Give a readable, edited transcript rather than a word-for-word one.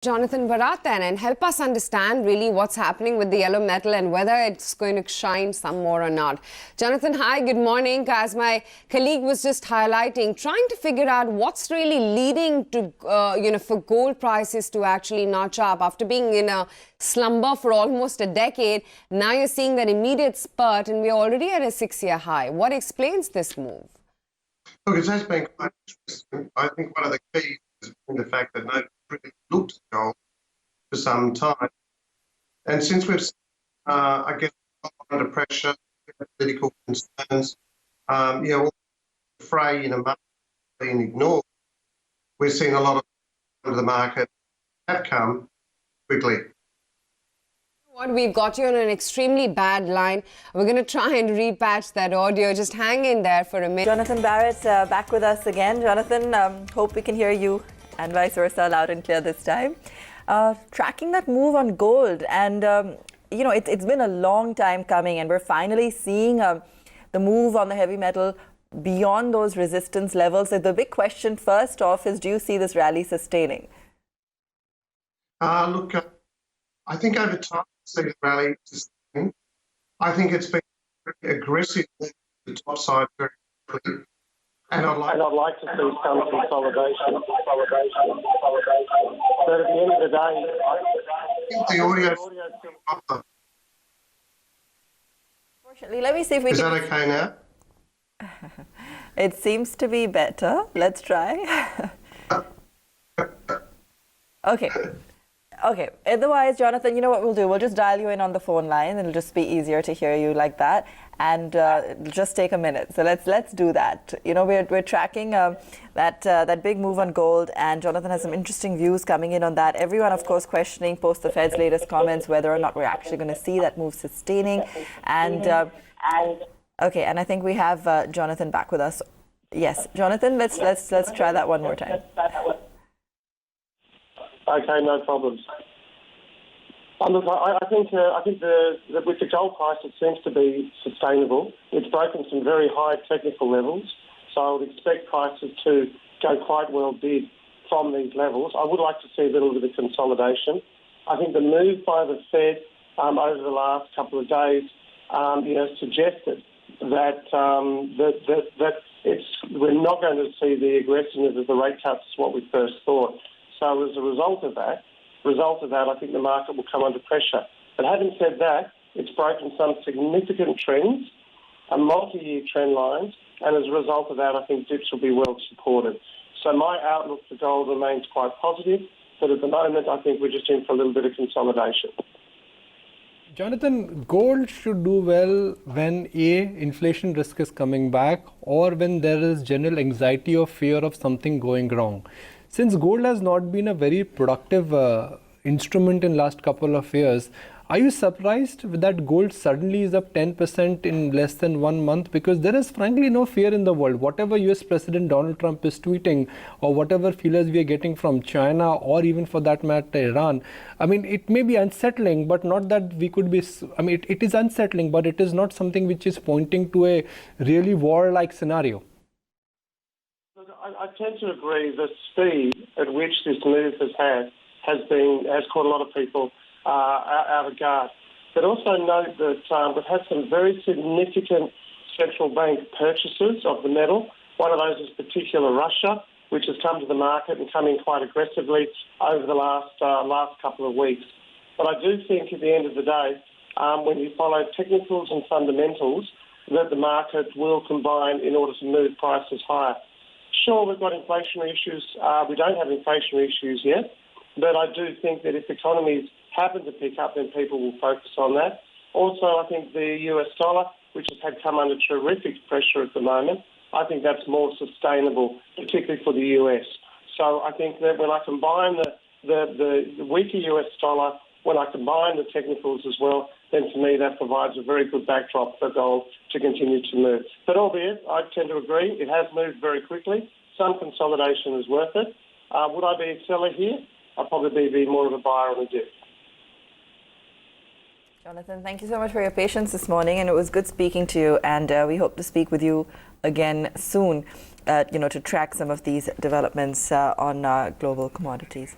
Jonathan Barratt then, and help us understand really what's happening with the yellow metal and whether it's going to shine some more or not. Jonathan, hi, good morning. As my colleague was just highlighting, trying to figure out what's really leading to, for gold prices to actually notch up after being in a slumber for almost a decade. Now you're seeing that immediate spurt, and we're already at a 6-year high. What explains this move? Look, it has been quite interesting. I think one of the keys has been the fact that nobody really looked at gold for some time. And since we've seen, I guess, under pressure, political concerns, all the fray in a market being ignored, we're seeing a lot of the market have come quickly. We've got you on an extremely bad line. We're going to try and repatch that audio. Just hang in there for a minute. Jonathan Barratt back with us again. Jonathan, hope we can hear you and vice versa loud and clear this time. Tracking that move on gold, and it's been a long time coming, and we're finally seeing the move on the heavy metal beyond those resistance levels. So the big question first off is, do you see this rally sustaining? Look, I think over time, see the rally sustaining. I think it's been very aggressive to the top side very quickly. And I'd like to see some consolidation. But at the end of the day, I think the audio is Unfortunately, let me see if we Is that okay now? It seems to be better. Let's try. Okay. Otherwise, Jonathan, you know what we'll do? We'll just dial you in on the phone line, and it'll just be easier to hear you like that. And it'll just take a minute. So let's do that. You know, we're tracking that big move on gold, and Jonathan has some interesting views coming in on that. Everyone, of course, questioning post the Fed's latest comments whether or not we're actually going to see that move sustaining. And okay, and I think we have Jonathan back with us. Yes, Jonathan, let's try that one more time. Okay, no problems. Look, I think that with the gold price, it seems to be sustainable. It's broken some very high technical levels, so I would expect prices to go quite well bid from these levels. I would like to see a little bit of consolidation. I think the move by the Fed over the last couple of days, suggested that we're not going to see the aggressiveness of the rate cuts as what we first thought. So as a result of that, I think the market will come under pressure. But having said that, it's broken some significant trends, multi-year trend lines, and as a result of that, I think dips will be well supported. So my outlook for gold remains quite positive, but at the moment, I think we're just in for a little bit of consolidation. Jonathan, gold should do well when inflation risk is coming back, or when there is general anxiety or fear of something going wrong. Since gold has not been a very productive instrument in last couple of years, are you surprised that gold suddenly is up 10% in less than 1 month? Because there is frankly no fear in the world. Whatever US President Donald Trump is tweeting, or whatever feelers we are getting from China, or even for that matter Iran, I mean, it may be unsettling, but not that we could be, it is unsettling, but it is not something which is pointing to a really war-like scenario. I tend to agree the speed at which this move has caught a lot of people out of guard. But also note that we've had some very significant central bank purchases of the metal. One of those is particular Russia, which has come to the market and come in quite aggressively over the last couple of weeks. But I do think at the end of the day, when you follow technicals and fundamentals, that the market will combine in order to move prices higher. Sure, we've got inflationary issues. We don't have inflationary issues yet, but I do think that if economies happen to pick up, then people will focus on that. Also, I think the US dollar, which has come under terrific pressure at the moment, I think that's more sustainable, particularly for the US. So I think that when I combine the weaker US dollar, when I combine the technicals as well, then to me that provides a very good backdrop for gold to continue to move. But albeit, I tend to agree, it has moved very quickly. Some consolidation is worth it. Would I be a seller here? I'd probably be more of a buyer on a dip. Jonathan, thank you so much for your patience this morning, and it was good speaking to you, and we hope to speak with you again soon, to track some of these developments on global commodities.